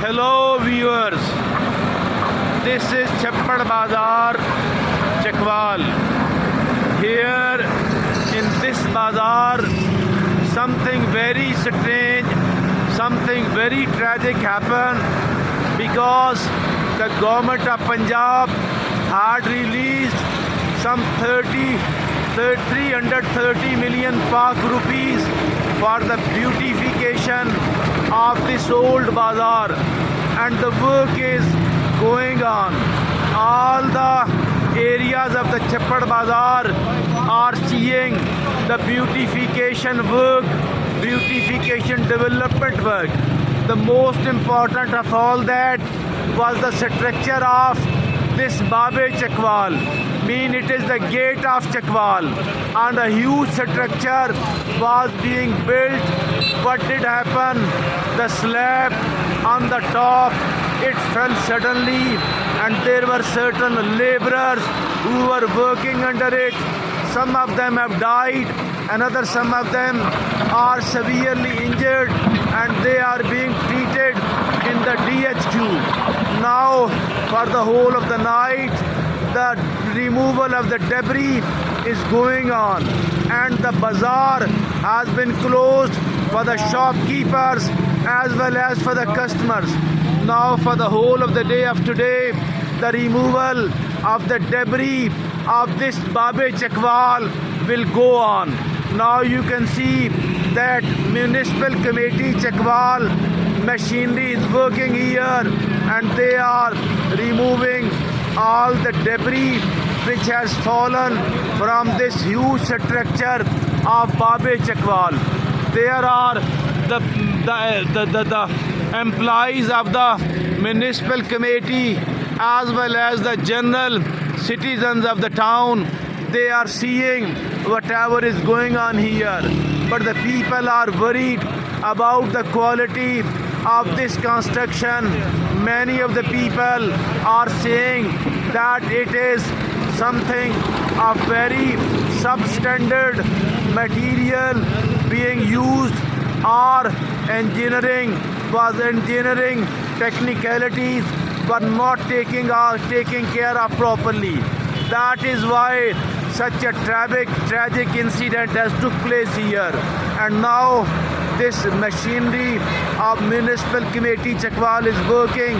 Hello viewers, this is Chappad Bazaar, Chakwal. Here in this bazaar, something very strange, something very tragic happened because the government of Punjab had released some 330 million Pak rupees for the beautification of this old bazaar, and the work is going on. All the areas of the Chappad Bazaar are seeing the beautification work, beautification development work. The most important of all that was the structure of this Babe Chakwal. Mean it is the gate of Chakwal, and a huge structure was being built. What did happen? The slab on the top, it fell suddenly, and there were certain laborers who were working under it. Some of them have died, some of them are severely injured, and they are being treated in the DHQ. Now, for the whole of the night, the removal of the debris is going on, and the bazaar has been closed for the shopkeepers as well as for the customers. Now, for the whole of the day of today, the removal of the debris of this Babe Chakwal will go on. Now you can see that Municipal Committee Chakwal machinery is working here, and they are removing all the debris which has fallen from this huge structure of Babe Chakwal. There are the employees of the municipal committee as well as the general citizens of the town. They are seeing whatever is going on here, but the people are worried about the quality of this construction. Many of the people are saying that it is something of very substandard material being used, or engineering technicalities were not taking care of properly. That is why such a tragic incident has took place here. And now this machinery of Municipal Committee Chakwal is working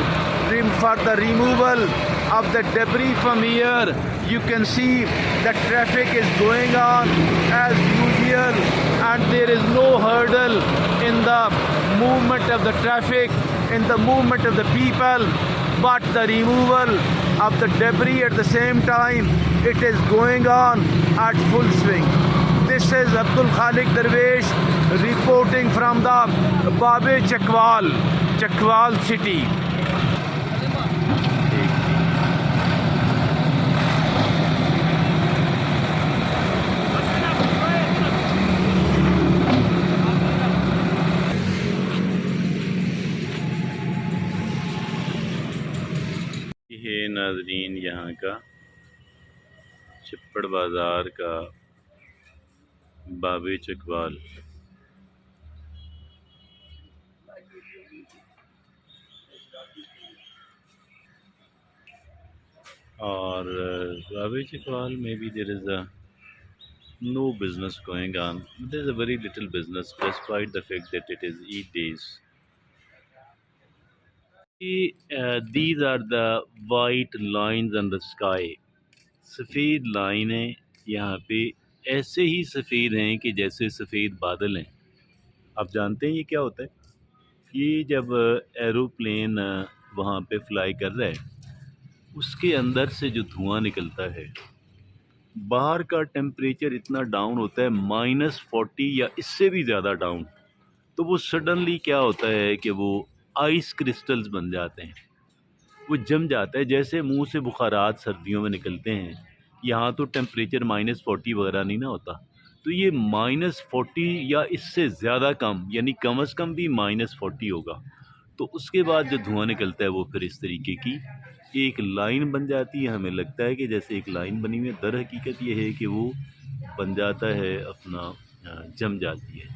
for the removal of the debris from here. You can see the traffic is going on as usual, and there is no hurdle in the movement of the traffic, in the movement of the people, but the removal of the debris at the same time, it is going on at full swing. This is Abdul Khalik Darwish reporting from the Babe Chakwal city. ये नाजरीन यहाँ का चप्पड़ बाज़ार का बाबे चकवाल। और बाबे चकवाल में भी there is no business going on. There is a very little business despite the fact that it is Eid days. These are the white lines on the sky. सफ़ेद लाइन है यहाँ पे, ऐसे ही सफ़ेद हैं कि जैसे सफ़ेद बादल हैं। आप जानते हैं ये क्या होता है? ये जब एरोप्लेन वहाँ पे फ्लाई कर रहा है, उसके अंदर से जो धुआं निकलता है, बाहर का टेम्परेचर इतना डाउन होता है -40 या इससे भी ज़्यादा डाउन, तो वो सडनली क्या होता है कि वो आइस क्रिस्टल्स बन जाते हैं, वो जम जाता है। जैसे मुंह से बुखारात सर्दियों में निकलते हैं, यहाँ तो टेम्परेचर -40 वगैरह नहीं ना होता, तो ये -40 या इससे ज़्यादा कम, यानी कम से कम भी -40 होगा। तो उसके बाद जो धुआं निकलता है वो फिर इस तरीके की एक लाइन बन जाती है। हमें लगता है कि जैसे एक लाइन बनी हुई है, दर हकीकत ये है कि वो बन जाता है अपना जम जाती है।